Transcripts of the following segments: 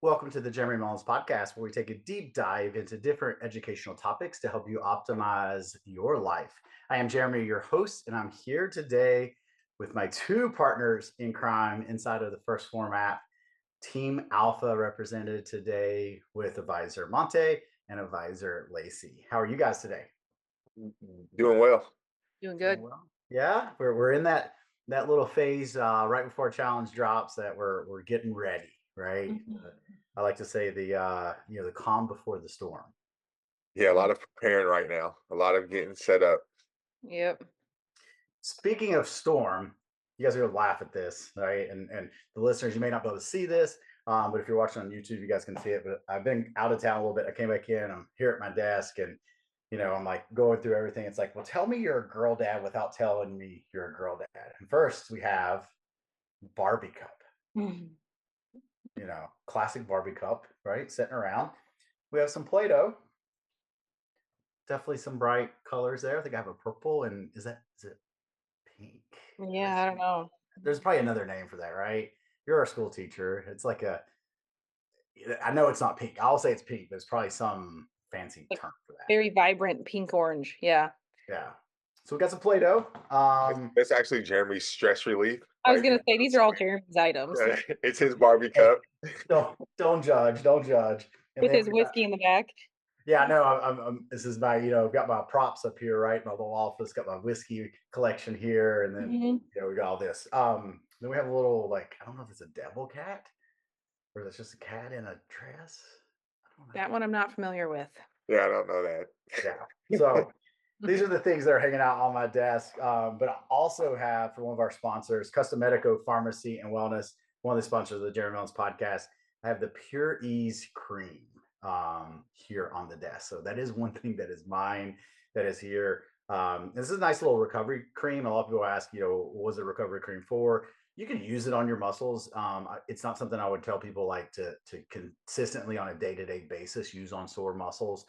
Welcome to the Jeremy Mullins podcast, where we take a deep dive into different educational topics to help you optimize your life. I am Jeremy, your host, and I'm here today with my two partners in crime inside of the First Form app. Team Alpha represented today with advisor Montae and advisor Lacey. How are you guys today? Doing well. Doing Doing good. well. Yeah, we're in that little phase right before challenge drops that we're getting ready, right? Mhm. I like to say the calm before the storm. Yeah, a lot of preparing right now, a lot of getting set up. Yep. Speaking of storm, you guys are gonna laugh at this, right? And the listeners, you may not be able to see this, but if you're watching on YouTube, you guys can see it. But I've been out of town a little bit. I came back in. I'm here at my desk, and I'm like going through everything. It's like, well, tell me you're a girl dad without telling me you're a girl dad. And first, we have Barbie cup. Mhm. Classic Barbie cup, right? Sitting around. We have some Play-Doh. Definitely some bright colors there. I think I have a purple, and is it pink? Yeah, I don't know. There's probably another name for that, right? You're a school teacher. It's like I know it's not pink. I'll say it's pink, but it's probably some fancy Like term for that. very vibrant pink orange. Yeah. Yeah. So we got some Play-Doh. It's actually Jeremy's stress relief I was right gonna here. say these are all Jeremy's items It's his Barbie Hey, cup. don't judge, don't judge. And with then his we got whiskey in the back. yeah, no, this is my I've got my props up here, right? My little office, got my whiskey collection here, and then Mhm. we got all this. Then we have a little like I don't know if it's a devil cat or if it's just a cat in a dress. I don't know. That one I'm not familiar with. Yeah, I don't know that. Yeah. So these are the things that are hanging out on my desk. But I also have for one of our sponsors, Custom Medico Pharmacy and Wellness, one of the sponsors of the Jeremy Jones podcast. I have the Pure Ease cream here on the desk. So that is one thing that is mine that is here. This is a nice little recovery cream. A lot of people ask, what was the recovery cream for? You can use it on your muscles. It's not something I would tell people like to consistently on a day-to-day basis use on sore muscles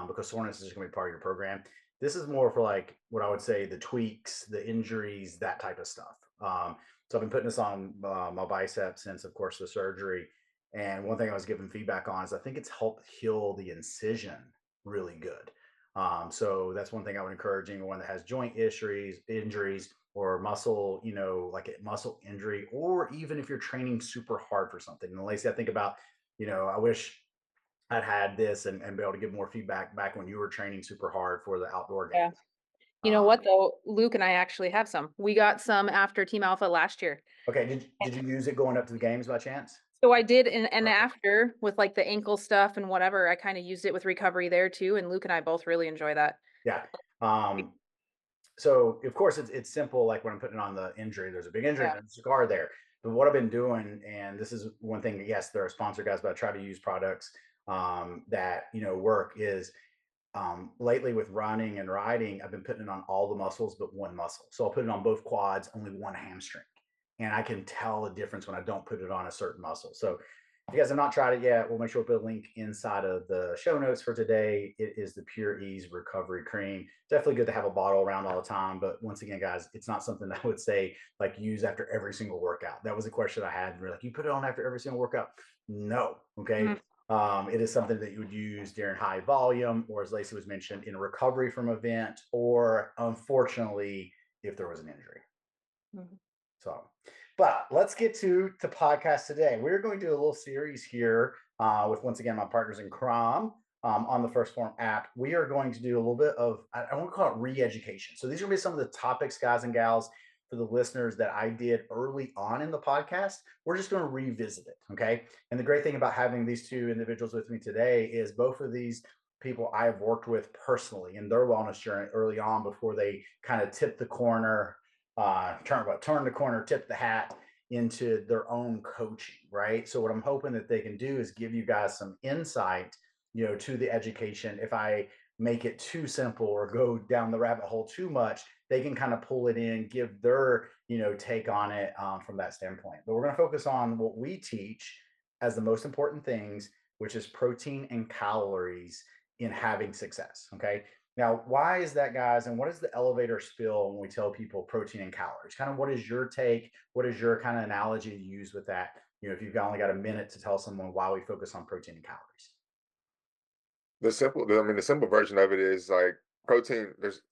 because soreness is just going to be part of your program. This is more for like what I would say the tweaks, the injuries, that type of stuff. So I've been putting this on my biceps since, of course, the surgery. And one thing I was giving feedback on is I think it's helped heal the incision really good. So that's one thing I would encourage anyone that has joint injuries, or muscle, like a muscle injury, or even if you're training super hard for something. And Lacey, I think about, I wish I'd had this and be able to give more feedback back when you were training super hard for the outdoor Yeah. games. You know what Um, though? Luke and I actually have some. We got some after Team Alpha last year. okay, did you use it going up to the games by chance? So I did and Okay, after with like the ankle stuff and whatever, I kind of used it with recovery there too. And Luke and I both really enjoy that. yeah. Um, so of course it's simple. Like when I'm putting on the injury, there's a big injury Yeah. and there's a scar there. But what I've been doing, and this is one thing. Yes, there are sponsor guys, but I try to use products that work. Is lately with running and riding, I've been putting it on all the muscles but one muscle. So I'll put it on both quads, only one hamstring. And I can tell the difference when I don't put it on a certain muscle. So if you guys have not tried it yet, we'll make sure we put a link inside of the show notes for today. It is the Pure Ease Recovery Cream. Definitely good to have a bottle around all the time. But once again, guys, it's not something that I would say like use after every single workout. That was a question I had. And we're like, you put it on after every single workout? No. Okay. Mhm. It is something that you would use during high volume, or as Lacey was mentioned, in recovery from event, or unfortunately, if there was an injury. Mhm. So, but let's get to the podcast today. We're going to do a little series here with once again my partners in crime on the First Form app. We are going to do a little bit of I want to call it re-education. So these are going to be some of the topics, guys and gals, for the listeners that I did early on in the podcast. We're just going to revisit it, okay? And the great thing about having these two individuals with me today is both of these people I have worked with personally in their wellness journey early on before they kind of tipped the corner turn the corner, tip the hat into their own coaching, right? So what I'm hoping that they can do is give you guys some insight, to the education. If I make it too simple or go down the rabbit hole too much, they can kind of pull it in, give their, take on it from that standpoint. But we're going to focus on what we teach as the most important things, which is protein and calories in having success. Okay. Now, why is that, guys? And what is the elevator spill when we tell people protein and calories? Kind of what is your take? What is your kind of analogy to use with that? if you've only got a minute to tell someone why we focus on protein and calories. The simple version of it is like protein. There's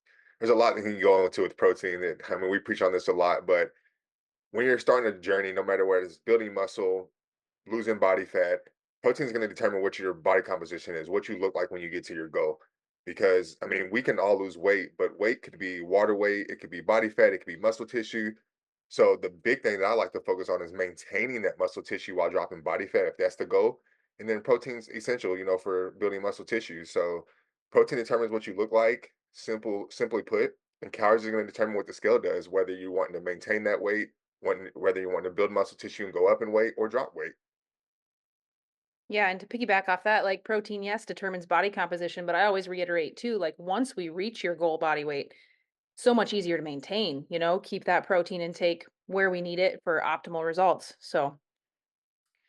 a lot that you can go into with protein. That I mean, we preach on this a lot, but when you're starting a journey, no matter what, it's building muscle, losing body fat, protein is going to determine what your body composition is, what you look like when you get to your goal. Because I mean, we can all lose weight, but weight could be water weight, it could be body fat, it could be muscle tissue. So the big thing that I like to focus on is maintaining that muscle tissue while dropping body fat, if that's the goal. And then protein's essential, for building muscle tissue. So protein determines what you look like, simply put, and calories are going to determine what the scale does, whether you want to maintain that weight, whether you want to build muscle tissue and go up in weight or drop weight. Yeah, and to piggyback off that, like protein, yes, determines body composition, but I always reiterate too, like once we reach your goal body weight, so much easier to maintain, keep that protein intake where we need it for optimal results. So,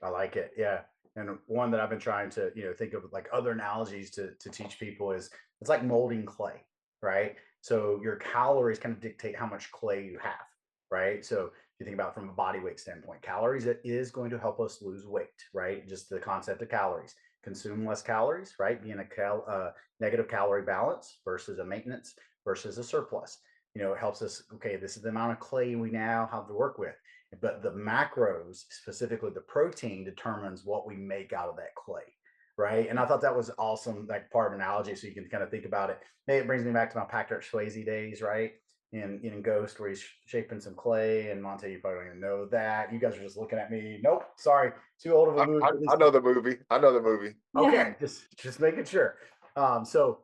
I like it. Yeah. And one that I've been trying to, think of like other analogies to teach people is it's like molding clay, right? So your calories kind of dictate how much clay you have, right? So if you think about it from a body weight standpoint, calories, it is going to help us lose weight, right? Just the concept of calories. Consume less calories, right? Be in a negative calorie balance versus a maintenance versus a surplus. It helps us, okay, this is the amount of clay we now have to work with, but the macros, specifically the protein, determines what we make out of that clay, right? And I thought that was awesome, like part of analogy, so you can kind of think about it. Maybe it brings me back to my Patrick Swayze days, right? In Ghost, where he's shaping some clay, and Montae, you probably don't even know that. You guys are just looking at me. Nope, sorry, too old of a I, movie I, for this. I know the movie. I know the movie. Okay, just making sure. So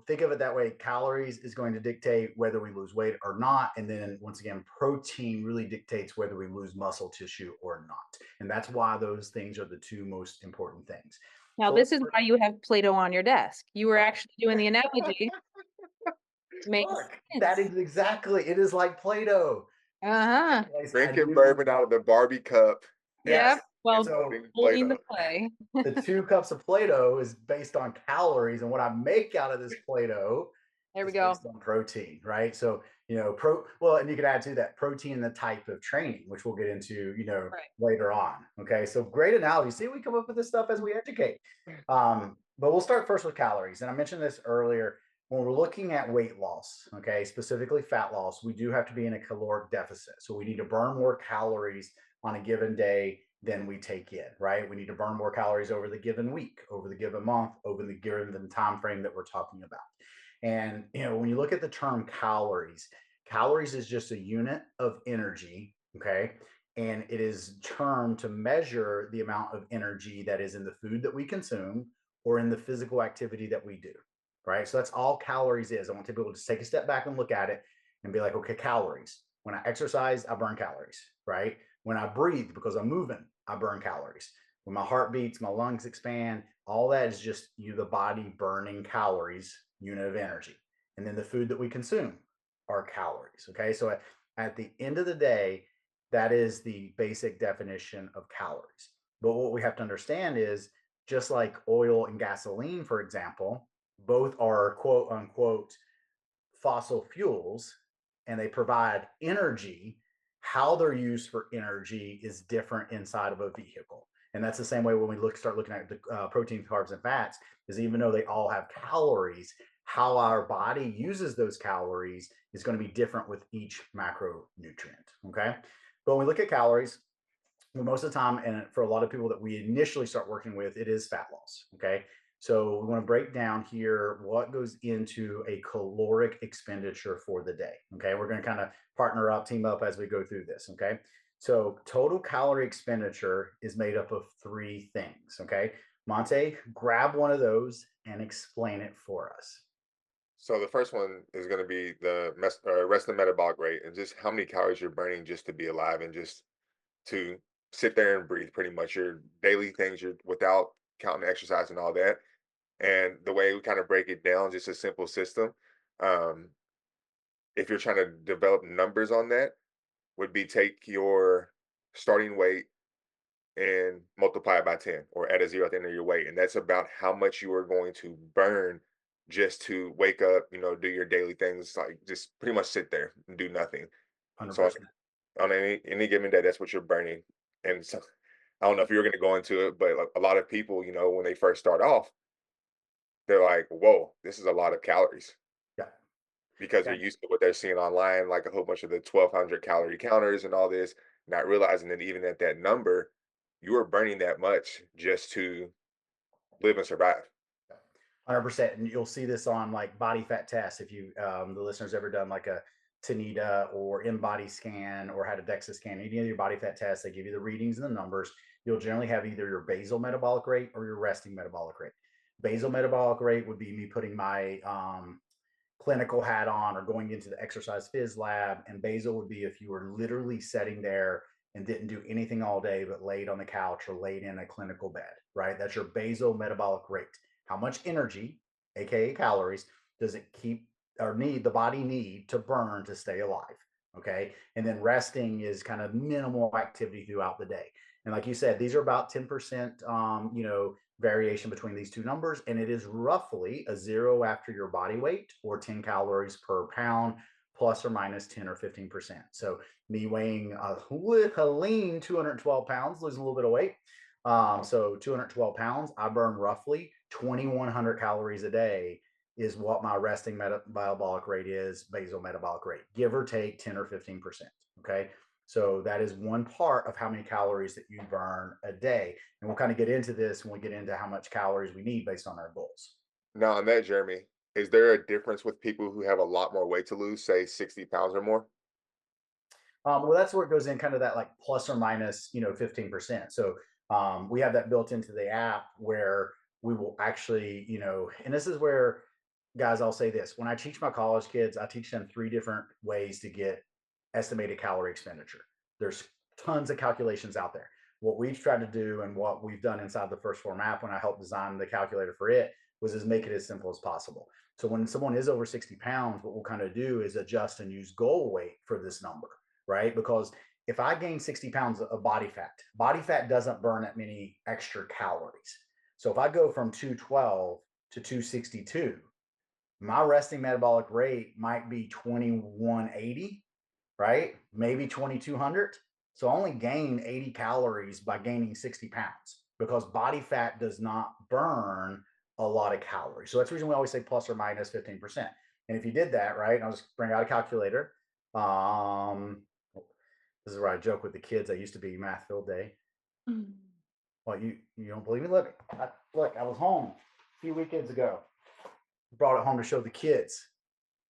think of it that way. Calories is going to dictate whether we lose weight or not, and then once again, protein really dictates whether we lose muscle tissue or not, and that's why those things are the two most important things. now So this is why you have Play-Doh on your desk. You were actually doing the analogy. Makes look, that sense. is exactly it. Is like Play-Doh. Uh-huh. I Drinking do. bourbon out of the Barbie cup Yes. Yep. And Well, so holding Play-Doh. the clay. the 2 cups of Play-Doh is based on calories, and what I make out of this Play-Doh There we is go. based on protein, right? So, and you could add to that protein and the type of training, which we'll get into, Right. later on. Okay. So great analogy. See, we come up with this stuff as we educate. But we'll start first with calories. And I mentioned this earlier when we're looking at weight loss, okay, specifically fat loss, we do have to be in a caloric deficit. So we need to burn more calories on a given day than we take in, right? We need to burn more calories over the given week, over the given month, over the given time frame that we're talking about. And when you look at the term calories, calories is just a unit of energy, okay? And it is termed to measure the amount of energy that is in the food that we consume or in the physical activity that we do, right? So that's all calories is. I want people to just take a step back and look at it and be like, okay, calories. When I exercise, I burn calories, right? When I breathe because I'm moving, I burn calories. When my heart beats, my lungs expand, all that is just the body burning calories, unit of energy. And then the food that we consume are calories. Okay. So at the end of the day, that is the basic definition of calories. But what we have to understand is just like oil and gasoline, for example, both are quote unquote fossil fuels and they provide energy. How they're used for energy is different inside of a vehicle. And that's the same way when we start looking at the protein, carbs, and fats, is even though they all have calories, how our body uses those calories is going to be different with each macronutrient. Okay. But when we look at calories, well, most of the time, and for a lot of people that we initially start working with, it is fat loss. Okay. So we want to break down here what goes into a caloric expenditure for the day. Okay. We're going to kind of partner up, team up as we go through this. Okay. So total calorie expenditure is made up of 3 things. Okay. Monte, grab one of those and explain it for us. So the first one is going to be the rest of the metabolic rate and just how many calories you're burning just to be alive and just to sit there and breathe. Pretty much your daily things, you're without counting exercise and all that. And the way we kind of break it down, just a simple system. Um, if you're trying to develop numbers on that, would be take your starting weight and multiply it by 10 or add a zero at the end of your weight. And that's about how much you are going to burn just to wake up, do your daily things, like just pretty much sit there and do nothing. So 100%. on any given day, that's what you're burning. And so I don't know if you're going to go into it, but a lot of people, when they first start off, they're like, whoa, this is a lot of calories Yeah. because they're Yeah. used to what they're seeing online, like a whole bunch of the 1,200 calorie counters and all this, not realizing that even at that number, you are burning that much just to live and survive. 100%. And you'll see this on like body fat tests. If you, the listeners ever done like a Tanita or InBody scan or had a DEXA scan, any of your body fat tests, they give you the readings and the numbers. You'll generally have either your basal metabolic rate or your resting metabolic rate. Basal metabolic rate would be me putting my clinical hat on or going into the exercise phys lab. And basal would be if you were literally sitting there and didn't do anything all day, but laid on the couch or laid in a clinical bed, right? That's your basal metabolic rate. How much energy, aka calories, does it keep or need the body need to burn to stay alive? Okay. And then resting is kind of minimal activity throughout the day. And like you said, these are about 10%, variation between these two numbers. And it is roughly a 0 after your body weight or 10 calories per pound, plus or minus 10 or 15%. So me weighing a lean 212 pounds, losing a little bit of weight. So 212 pounds, I burn roughly 2,100 calories a day is what my resting metabolic rate is, basal metabolic rate, give or take 10 or 15%. Okay. So that is one part of how many calories that you burn a day. And we'll kind of get into this when we get into how much calories we need based on our goals. Now, on that, Jeremy, is there a difference with people who have a lot more weight to lose, say 60 pounds or more? Well, that's where it goes in kind of that like plus or minus, 15%. So we have that built into the app where we will actually, and this is where, guys, I'll say this. When I teach my college kids, I teach them 3 different ways to get estimated calorie expenditure. There's tons of calculations out there. What we've tried to do and what we've done inside the First Form app when I helped design the calculator for it was just make it as simple as possible. So when someone is over 60 pounds, what we'll kind of do is adjust and use goal weight for this number, right? Because if I gain 60 pounds of body fat doesn't burn that many extra calories. So if I go from 212 to 262, my resting metabolic rate might be 2180, right? Maybe 2200. So I only gain 80 calories by gaining 60 pounds because body fat does not burn a lot of calories. So that's the reason we always say plus or minus 15%. And if you did that, right, and I'll just bring out a calculator. This is where I joke with the kids. I used to be math field day. Well, you don't believe me? Look, I was home a few weekends ago. Brought it home to show the kids.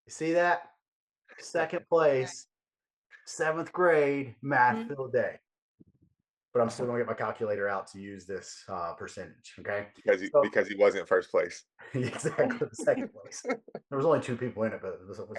You see that? Second place, 7th grade math field day. But I'm still gonna get my calculator out to use this percentage. Okay. Because he wasn't first place. Exactly, the second place. There was only 2 people in it, but it was all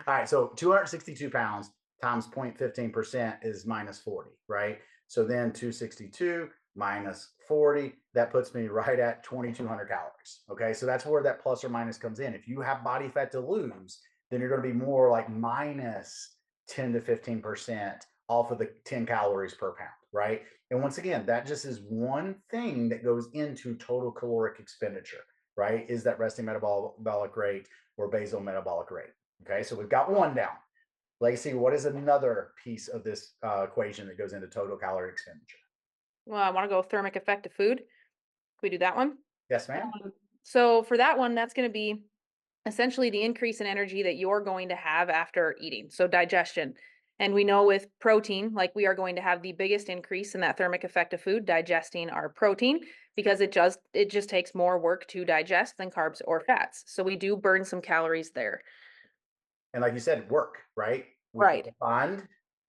right. So 262 pounds times 0.15% is minus 40, right? So then 262 minus 40, that puts me right at 2,200 calories. Okay. So that's where that plus or minus comes in. If you have body fat to lose, then you're going to be more like minus 10 to 15% off of the 10 calories per pound, right? And once again, that just is one thing that goes into total caloric expenditure, right? Is that resting metabolic rate or basal metabolic rate. Okay, so we've got one down. Lacey, what is another piece of this equation that goes into total calorie expenditure? Well, I want to go thermic effect of food. Can we do that one? Yes, ma'am. So for that one, that's going to be essentially the increase in energy that you're going to have after eating. So digestion. And we know with protein, like we are going to have the biggest increase in that thermic effect of food, digesting our protein, because it just takes more work to digest than carbs or fats. So we do burn some calories there. And like you said, work, right? We Right. defined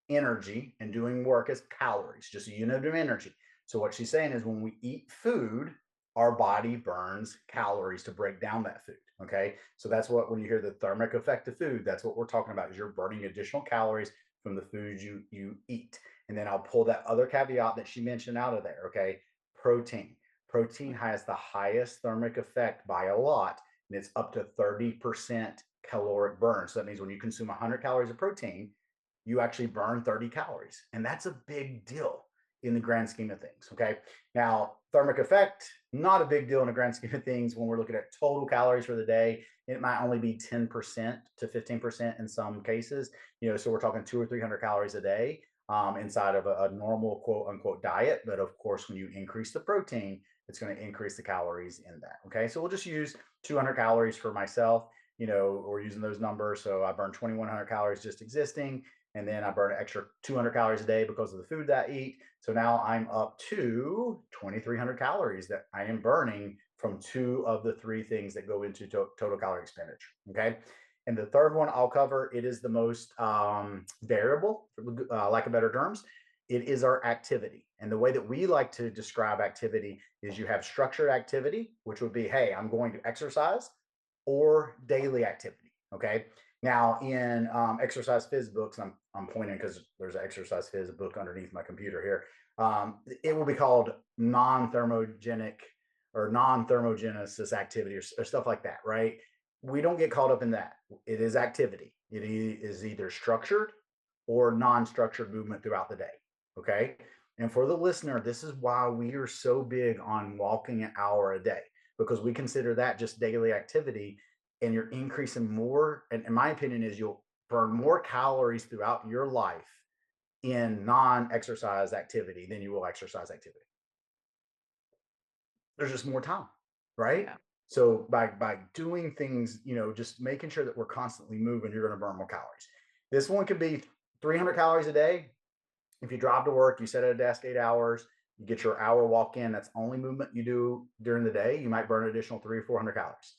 energy and doing work as calories, just a unit of energy. So what she's saying is when we eat food, our body burns calories to break down that food. Okay. So that's what, when you hear the thermic effect of food, that's what we're talking about is you're burning additional calories from the foods you eat. And then I'll pull that other caveat that she mentioned out of there. Okay. Protein. Protein has the highest thermic effect by a lot, and it's up to 30% caloric burn. So that means when you consume 100 calories of protein, you actually burn 30 calories. And that's a big deal in the grand scheme of things. Okay. Now, thermic effect, not a big deal in the grand scheme of things when we're looking at total calories for the day. It might only be 10% to 15% in some cases. So we're talking 200 or 300 calories a day. inside of a normal quote unquote diet. But of course, when you increase the protein, it's going to increase the calories in that. Okay. So we'll just use 200 calories for myself. We're using those numbers. So I burn 2,100 calories just existing. And then I burn an extra 200 calories a day because of the food that I eat. So now I'm up to 2,300 calories that I am burning from two of the three things that go into total calorie expenditure. Okay. And the third one I'll cover, it is the most variable, lack of better terms. It is our activity. And the way that we like to describe activity is you have structured activity, which would be, hey, I'm going to exercise, or daily activity. Okay. Now in exercise phys books, I'm pointing because there's an exercise phys book underneath my computer here. It will be called non-thermogenic or non-thermogenesis activity or stuff like that, right? We don't get caught up in that. It is activity. It is either structured or non-structured movement throughout the day. Okay. And for the listener, this is why we are so big on walking an hour a day, because we consider that just daily activity, and you're increasing more. And in my opinion, is you'll burn more calories throughout your life in non-exercise activity than you will exercise activity. There's just more time, right? Yeah. So by doing things, just making sure that we're constantly moving, you're going to burn more calories. This one could be 300 calories a day. If you drive to work, you sit at a desk 8 hours, you get your hour walk in, that's only movement you do during the day, you might burn an additional 300 or 400 calories.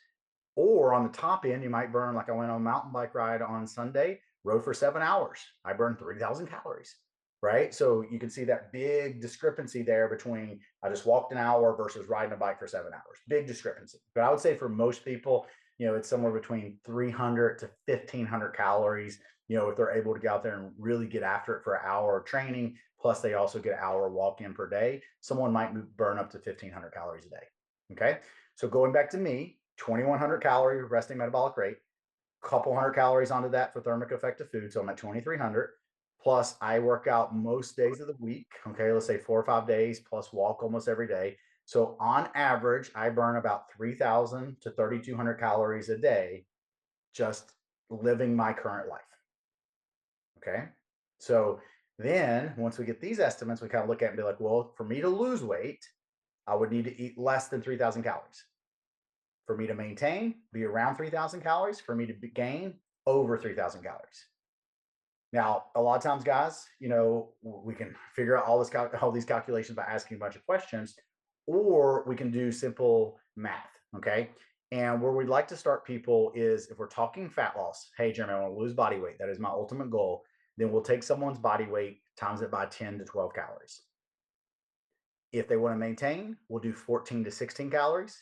Or on the top end, you might burn, like I went on a mountain bike ride on Sunday, rode for 7 hours. I burned 3,000 calories, right? So you can see that big discrepancy there between I just walked an hour versus riding a bike for 7 hours. Big discrepancy. But I would say for most people, it's somewhere between 300 to 1,500 calories, if they're able to get out there and really get after it for an hour of training, plus they also get an hour walk in per day, someone might burn up to 1,500 calories a day. Okay. So going back to me, 2,100 calorie resting metabolic rate, couple hundred calories onto that for thermic effective food. So I'm at 2,300. Plus I work out most days of the week. Okay. Let's say 4 or 5 days plus walk almost every day. So on average, I burn about 3,000 to 3,200 calories a day just living my current life. Okay. So then once we get these estimates, we kind of look at it and be like, well, for me to lose weight, I would need to eat less than 3,000 calories. For me to maintain, be around 3,000 calories. For me to gain, over 3,000 calories. Now, a lot of times, guys, we can figure out all these calculations by asking a bunch of questions, or we can do simple math. Okay. And where we'd like to start people is if we're talking fat loss, hey, Jeremy, I want to lose body weight. That is my ultimate goal. Then we'll take someone's body weight, times it by 10 to 12 calories. If they want to maintain, we'll do 14 to 16 calories.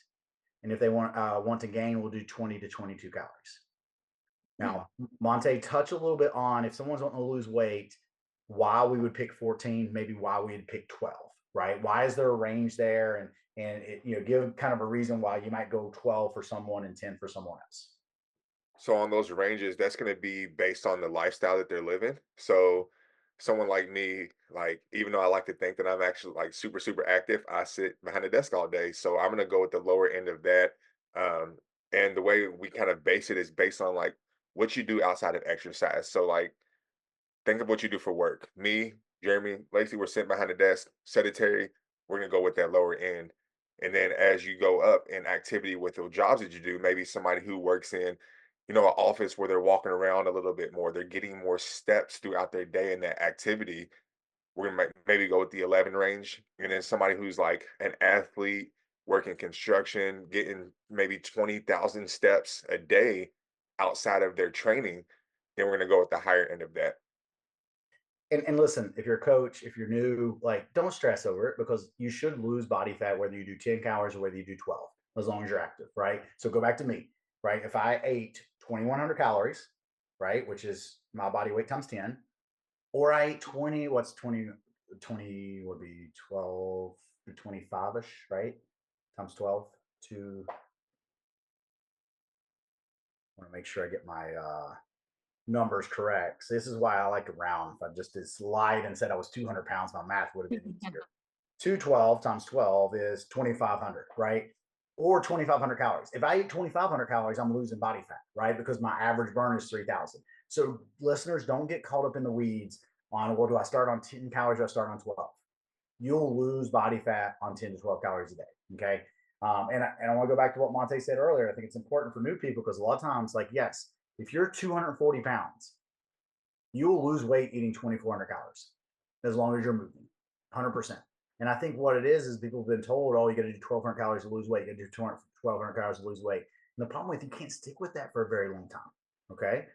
And if they want to gain, we'll do 20 to 22 calories. Now, Montae, touch a little bit on if someone's wanting to lose weight, why we would pick 14, maybe why we'd pick 12, right? Why is there a range there? And give kind of a reason why you might go 12 for someone and 10 for someone else. So on those ranges, that's going to be based on the lifestyle that they're living. So someone like me, like, even though I like to think that I'm actually like super, super active, I sit behind the desk all day. So I'm going to go with the lower end of that. And the way we kind of base it is based on like what you do outside of exercise. So like, think of what you do for work. Me, Jeremy, Lacey, we're sitting behind the desk, sedentary. We're going to go with that lower end. And then as you go up in activity with the jobs that you do, maybe somebody who works in, an office where they're walking around a little bit more, they're getting more steps throughout their day in that activity. We're gonna maybe go with the 11 range. And then somebody who's like an athlete working construction, getting maybe 20,000 steps a day outside of their training, then we're gonna go with the higher end of that. And listen, if you're a coach, if you're new, like don't stress over it, because you should lose body fat whether you do 10 calories or whether you do 12, as long as you're active, right? So go back to me, right? If I ate 2,100 calories, right, which is my body weight times 10, or I ate 20, what's 20, 20 would be 12, 25-ish, right? Times 12 to, I want to make sure I get my numbers correct. So this is why I like to round. If I just did slide and said I was 200 pounds, my math would have been easier. 212 times 12 is 2,500, right? Or 2,500 calories. If I eat 2,500 calories, I'm losing body fat, right? Because my average burn is 3,000. So listeners, don't get caught up in the weeds on, well, do I start on 10 calories or do I start on 12? You'll lose body fat on 10 to 12 calories a day. Okay. And I want to go back to what Montae said earlier. I think it's important for new people because a lot of times, like, yes, if you're 240 pounds, you will lose weight eating 2,400 calories as long as you're moving 100%. And I think what it is people have been told, oh, you got to do 1,200 calories to lose weight, you got to do 1,200 calories to lose weight. And the problem with you can't stick with that for a very long time. Okay.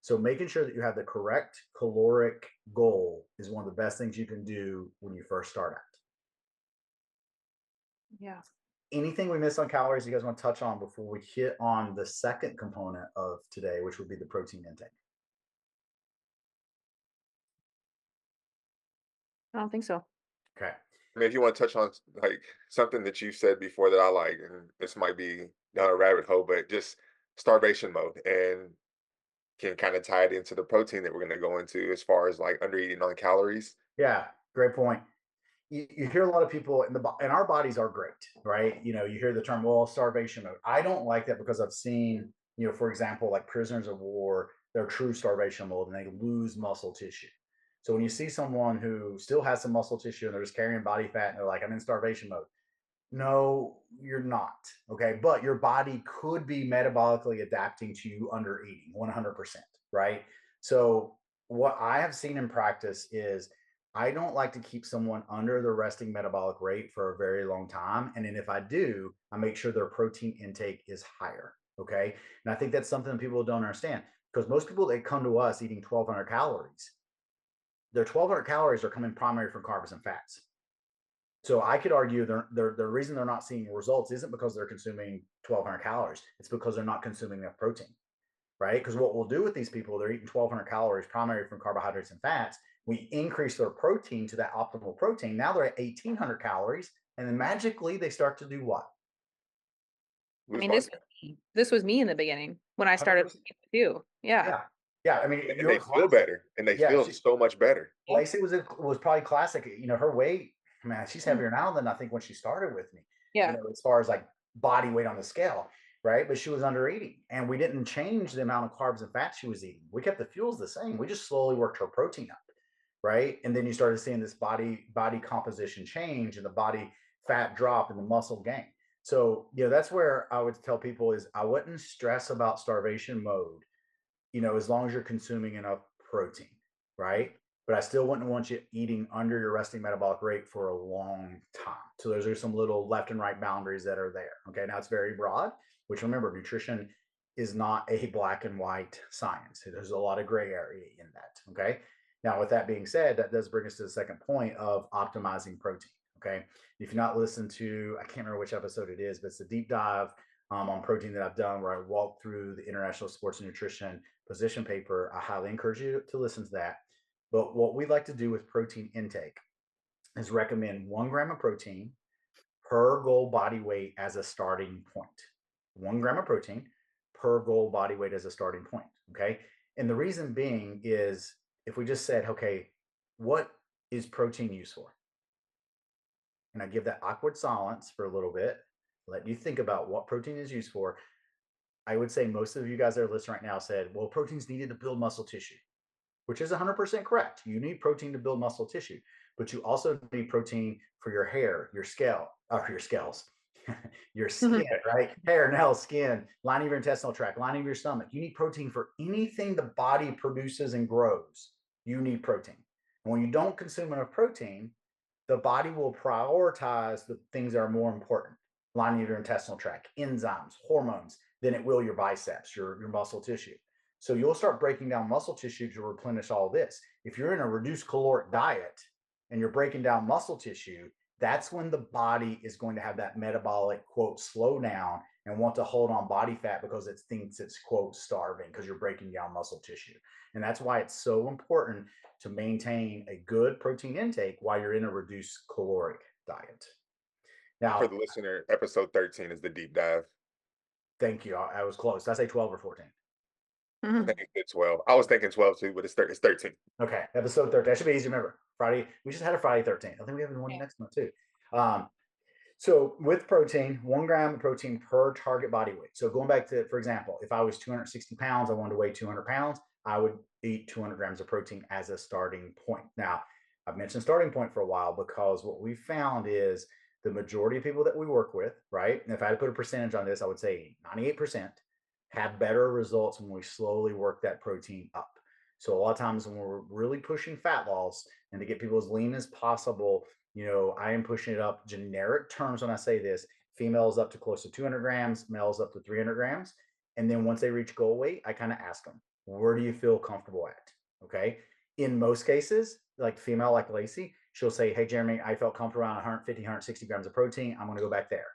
So making sure that you have the correct caloric goal is one of the best things you can do when you first start out. Yeah. Anything we missed on calories you guys want to touch on before we hit on the second component of today, which would be the protein intake? I don't think so. Okay. I mean, if you want to touch on like something that you said before that I like, and this might be down a rabbit hole, but just starvation mode, and can kind of tie it into the protein that we're going to go into as far as like under eating on calories. Yeah, great point. You hear a lot of people and our bodies are great, right? You hear the term, well, starvation mode. I don't like that because I've seen, for example, like prisoners of war, they're true starvation mode and they lose muscle tissue. So when you see someone who still has some muscle tissue and they're just carrying body fat and they're like, I'm in starvation mode. No, you're not. Okay. But your body could be metabolically adapting to you under eating 100%. Right. So what I have seen in practice is I don't like to keep someone under the resting metabolic rate for a very long time. And then if I do, I make sure their protein intake is higher. Okay. And I think that's something people don't understand because most people that come to us eating 1,200 calories, their 1,200 calories are coming primarily from carbs and fats. So I could argue the reason they're not seeing results isn't because they're consuming 1,200 calories. It's because they're not consuming enough protein, right? Because what we'll do with these people, they're eating 1,200 calories primarily from carbohydrates and fats. We increase their protein to that optimal protein. Now they're at 1,800 calories, and then magically they start to do what? I mean, this was me in the beginning when I started with you. Yeah. Yeah. Yeah. I mean, and they feel better, and they feel so much better. Lacey was probably classic. Her weight, man, she's heavier now than I think when she started with me. Yeah. As far as like body weight on the scale, right? But she was under eating, and we didn't change the amount of carbs and fats she was eating. We kept the fuels the same. We just slowly worked her protein up, right? And then you started seeing this body composition change, and the body fat drop, and the muscle gain. So that's where I would tell people is I wouldn't stress about starvation mode, as long as you're consuming enough protein, right? But I still wouldn't want you eating under your resting metabolic rate for a long time. So those are some little left and right boundaries that are there. Okay. Now it's very broad, which remember, nutrition is not a black and white science. There's a lot of gray area in that. Okay. Now, with that being said, that does bring us to the second point of optimizing protein. Okay. If you've not listened to, I can't remember which episode it is, but it's a deep dive on protein that I've done where I walk through the International Sports and Nutrition position paper. I highly encourage you to listen to that. But what we like to do with protein intake is recommend 1 gram of protein per goal body weight as a starting point. 1 gram of protein per goal body weight as a starting point. Okay. And the reason being is if we just said, okay, what is protein used for? And I give that awkward silence for a little bit, let you think about what protein is used for. I would say most of you guys that are listening right now said, well, protein's needed to build muscle tissue, which is 100% correct. You need protein to build muscle tissue, but you also need protein for your hair, your scalp, or your scales, your skin, right? Hair, nails, skin, lining of your intestinal tract, lining of your stomach. You need protein for anything the body produces and grows. You need protein. And when you don't consume enough protein, the body will prioritize the things that are more important, lining of your intestinal tract, enzymes, hormones, than it will your biceps, your muscle tissue. So you'll start breaking down muscle tissue to replenish all this. If you're in a reduced caloric diet and you're breaking down muscle tissue, that's when the body is going to have that metabolic, quote, slow down and want to hold on body fat because it thinks it's, quote, starving because you're breaking down muscle tissue. And that's why it's so important to maintain a good protein intake while you're in a reduced caloric diet. Now, for the listener, episode 13 is the deep dive. Thank you. I was close. Did I say 12 or 14? I think it's 12. I was thinking 12 too, but it's 13. Okay, episode 13. That should be easy to remember. Friday. We just had a Friday 13th. I think we have one next month too. So with protein, 1 gram of protein per target body weight. So going back to, for example, if I was 260 pounds, I wanted to weigh 200 pounds, I would eat 200 grams of protein as a starting point. Now, I've mentioned starting point for a while because what we found is the majority of people that we work with, right? And if I had to put a percentage on this, I would say 98% have better results when we slowly work that protein up. So a lot of times when we're really pushing fat loss and to get people as lean as possible, I am pushing it up generic terms when I say this. Females up to close to 200 grams, males up to 300 grams. And then once they reach goal weight, I kind of ask them, where do you feel comfortable at? Okay. In most cases, like female like Lacey, she'll say, hey, Jeremy, I felt comfortable around 150, 160 grams of protein. I'm going to go back there.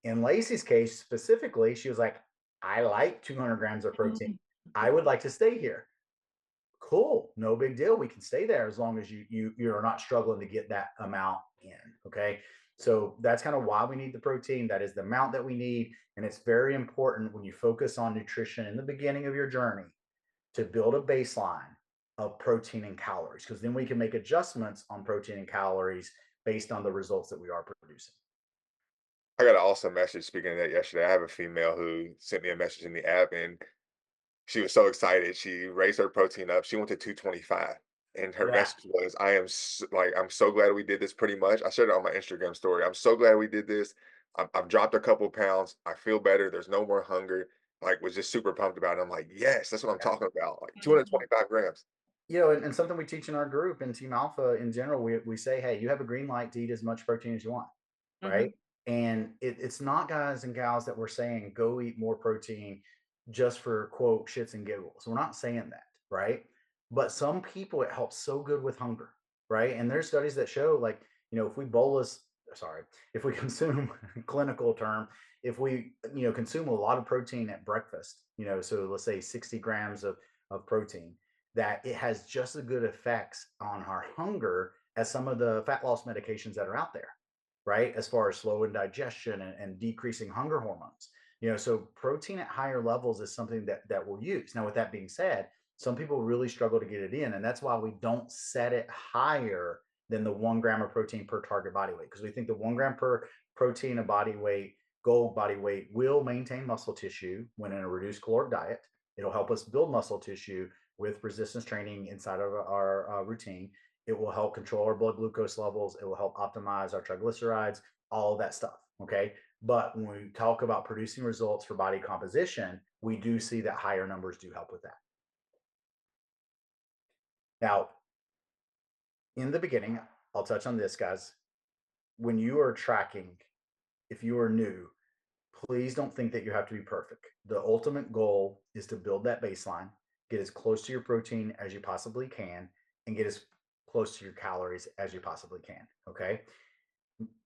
In Lacey's case specifically, she was like, I like 200 grams of protein. I would like to stay here. Cool, no big deal. We can stay there as long as you're not struggling to get that amount in. Okay. So that's kind of why we need the protein. That is the amount that we need. And it's very important when you focus on nutrition in the beginning of your journey to build a baseline of protein and calories, because then we can make adjustments on protein and calories based on the results that we are producing. I got an awesome message speaking of that yesterday. I have a female who sent me a message in the app, and she was so excited. She raised her protein up. She went to 225. And her Yeah. message was, I'm so glad we did this pretty much. I shared it on my Instagram story. I'm so glad we did this. I've dropped a couple pounds. I feel better. There's no more hunger. Like, was just super pumped about it. I'm like, yes, that's what I'm Yeah. talking about. Like Mhm. 225 grams. And something we teach in our group in Team Alpha in general, we say, hey, you have a green light to eat as much protein as you want, right? Mhm. And it's not guys and gals that we're saying go eat more protein just for quote shits and giggles. We're not saying that, right? But some people it helps so good with hunger, right? And there's studies that show like, if we if we consume clinical term, if we, consume a lot of protein at breakfast, so let's say 60 grams of protein, that it has just as good effects on our hunger as some of the fat loss medications that are out there, right? As far as slowing digestion and decreasing hunger hormones. So protein at higher levels is something that we'll use. Now, with that being said, some people really struggle to get it in, and that's why we don't set it higher than the 1 gram of protein per target body weight, because we think the 1 gram per protein of body weight, goal body weight, will maintain muscle tissue when in a reduced caloric diet. It'll help us build muscle tissue with resistance training inside of our routine. It will help control our blood glucose levels. It will help optimize our triglycerides, all of that stuff. Okay. But when we talk about producing results for body composition, we do see that higher numbers do help with that. Now, in the beginning, I'll touch on this, guys. When you are tracking, if you are new, please don't think that you have to be perfect. The ultimate goal is to build that baseline, get as close to your protein as you possibly can, and get as close to your calories as you possibly can. Okay.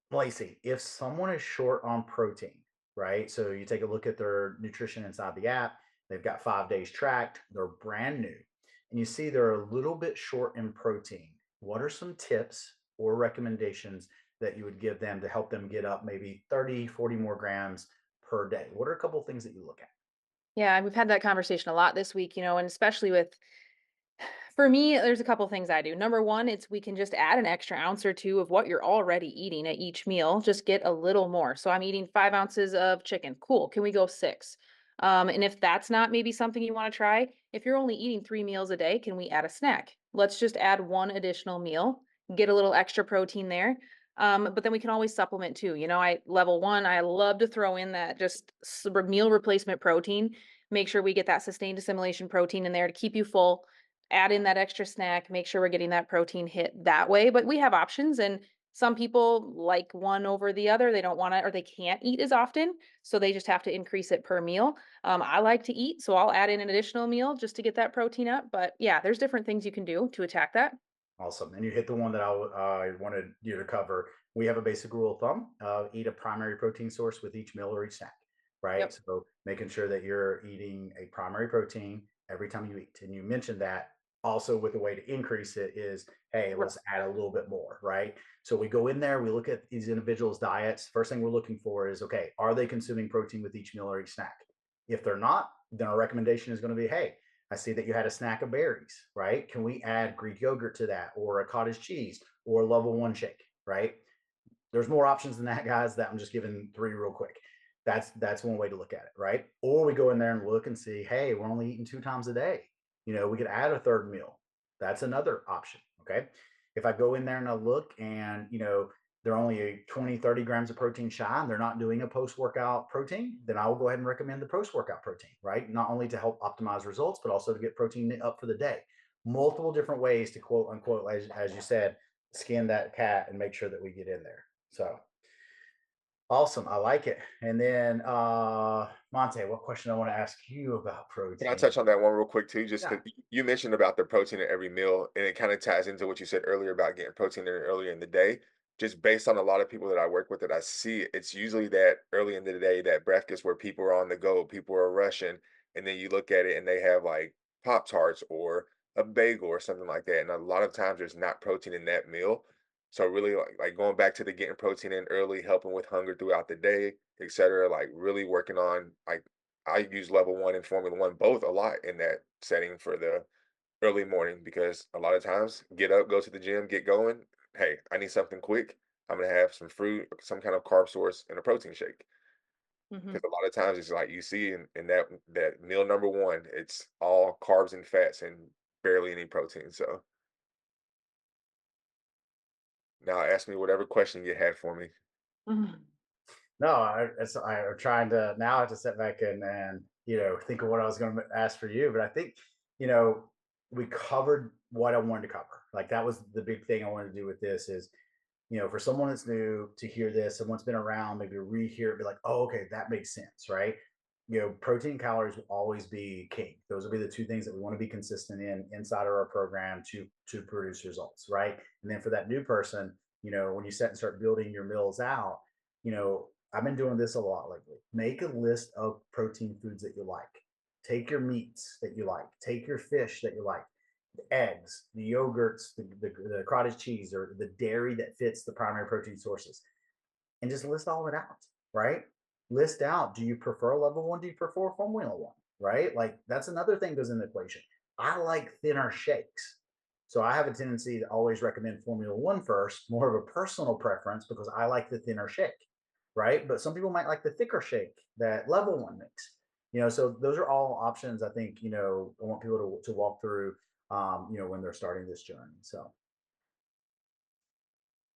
Lacey, if someone is short on protein, right? So you take a look at their nutrition inside the app, they've got 5 days tracked, they're brand new, and you see they're a little bit short in protein. What are some tips or recommendations that you would give them to help them get up maybe 30, 40 more grams per day? What are a couple of things that you look at? Yeah, we've had that conversation a lot this week, and especially for me, there's a couple things I do. Number one, it's we can just add an extra ounce or two of what you're already eating at each meal. Just get a little more. So I'm eating 5 ounces of chicken. Cool. Can we go six? And if that's not maybe something you want to try, if you're only eating 3 meals a day, can we add a snack? Let's just add one additional meal, get a little extra protein there. But then we can always supplement too. I level one, I love to throw in that just meal replacement protein. Make sure we get that sustained assimilation protein in there to keep you full, add in that extra snack, make sure we're getting that protein hit that way. But we have options, and some people like one over the other. They don't want to, or they can't eat as often. So they just have to increase it per meal. I like to eat, so I'll add in an additional meal just to get that protein up. But yeah, there's different things you can do to attack that. Awesome. And you hit the one that I wanted you to cover. We have a basic rule of thumb: eat a primary protein source with each meal or each snack, right? Yep. So making sure that you're eating a primary protein every time you eat. And you mentioned that also with a way to increase it is, hey, Right. let's add a little bit more, right? So we go in there, we look at these individuals' diets. First thing we're looking for is, okay, are they consuming protein with each meal or each snack? If they're not, then our recommendation is going to be, hey, I see that you had a snack of berries, right? Can we add Greek yogurt to that, or a cottage cheese, or a level one shake, right? There's more options than that, guys. That I'm just giving three real quick. That's one way to look at it, right? Or we go in there and look and see, hey, we're only eating 2 times a day. we could add a third meal. That's another option. Okay. If I go in there and I look and, they're only 20, 30 grams of protein shy and they're not doing a post-workout protein, then I will go ahead and recommend the post-workout protein, right? Not only to help optimize results, but also to get protein up for the day. Multiple different ways to quote unquote, as you said, skin that cat and make sure that we get in there. So awesome. I like it. And then Montae, what question I want to ask you about protein? Can I touch on that one real quick too? Just Yeah. because you mentioned about the protein in every meal, and it kind of ties into what you said earlier about getting protein in earlier in the day. Just based on a lot of people that I work with that I see, it's usually that early in the day, that breakfast where people are on the go, people are rushing, and then you look at it and they have like Pop Tarts or a bagel or something like that. And a lot of times there's not protein in that meal. So really like going back to the getting protein in early, helping with hunger throughout the day, etc. Like really working on like I use level 1 and Formula 1 both a lot in that setting for the early morning because a lot of times get up, go to the gym, get going. Hey, I need something quick. I'm gonna have some fruit, some kind of carb source, and a protein shake. Mhm. Because a lot of times it's like you see in that meal number one, it's all carbs and fats and barely any protein. So now ask me whatever question you had for me. Mhm. No, I'm trying to now I have to sit back and think of what I was going to ask for you, but I think you know we covered what I wanted to cover. Like that was the big thing I wanted to do with this is for someone that's new to hear this, someone's been around, maybe rehear it, be like, oh, okay, that makes sense, right? Protein calories will always be king. Those will be the two things that we want to be consistent in inside of our program to produce results, right? And then for that new person, when you set and start building your meals out, you know, I've been doing this a lot lately. Make a list of protein foods that you like. Take your meats that you like. Take your fish that you like, the eggs, the yogurts, the cottage cheese, or the dairy that fits the primary protein sources, and just list all of it out, right? List out, do you prefer level 1? Do you prefer Formula 1? Right? Like that's another thing goes in the equation. I like thinner shakes. So I have a tendency to always recommend Formula 1 first, more of a personal preference because I like the thinner shake, right? But some people might like the thicker shake that level 1 makes. So those are all options I think, I want people to walk through when they're starting this journey. So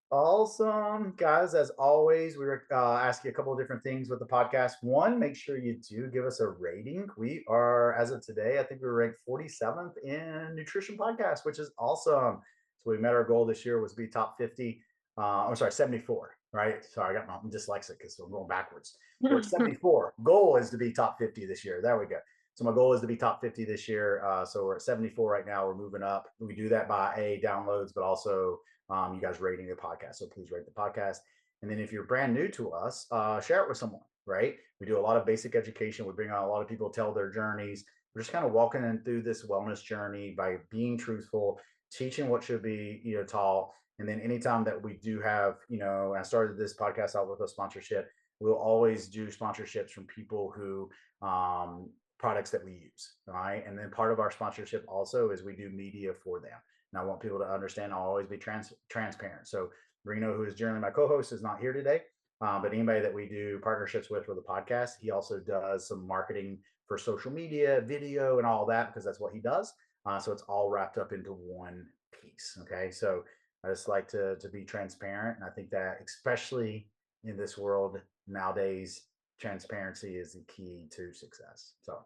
awesome, guys. As always, we ask you a couple of different things with the podcast. One, make sure you do give us a rating. We are, as of today, I think we were ranked 47th in nutrition podcast, which is awesome. So we met our goal this year was to be top 50. I'm sorry, 74, right? Sorry, I'm dyslexic because I'm going backwards. We're at 74. Goal is to be top 50 this year. There we go. So my goal is to be top 50 this year. So we're at 74 right now. We're moving up. We do that by downloads, but also you guys rating the podcast. So please rate the podcast. And then if you're brand new to us, share it with someone, right? We do a lot of basic education. We bring on a lot of people to tell their journeys. We're just kind of walking in through this wellness journey by being truthful, teaching what should be, taught. And then anytime that we do have, I started this podcast out with a sponsorship, we'll always do sponsorships from people who products that we use, right? And then part of our sponsorship also is we do media for them. And I want people to understand I'll always be transparent. So Reno, who is generally my co-host, is not here today. But anybody that we do partnerships with for the podcast, he also does some marketing for social media, video, and all that because that's what he does. So it's all wrapped up into one piece. Okay. So I just like to be transparent. And I think that especially in this world nowadays, transparency is the key to success. So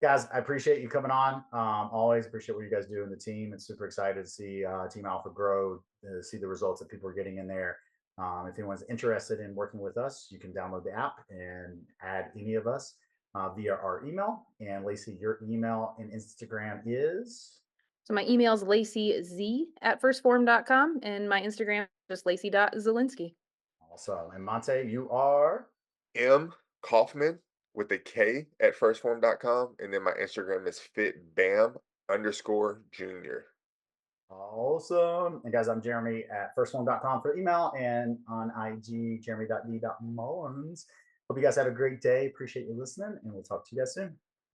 guys, I appreciate you coming on. Always appreciate what you guys do in the team. It's super excited to see Team Alpha grow, to see the results that people are getting in there. If anyone's interested in working with us, you can download the app and add any of us via our email. And Lacey, your email and Instagram is? So my email is laceyz@firstform.com and my Instagram is just lacey.zielinski. Awesome. And Montae, you are? M Kaufman with a K at firstform.com. And then my Instagram is fitbam_junior. Awesome. And guys, I'm Jeremy at firstform.com for email and on IG, jeremy.d.mullins. Hope you guys have a great day. Appreciate you listening, and we'll talk to you guys soon.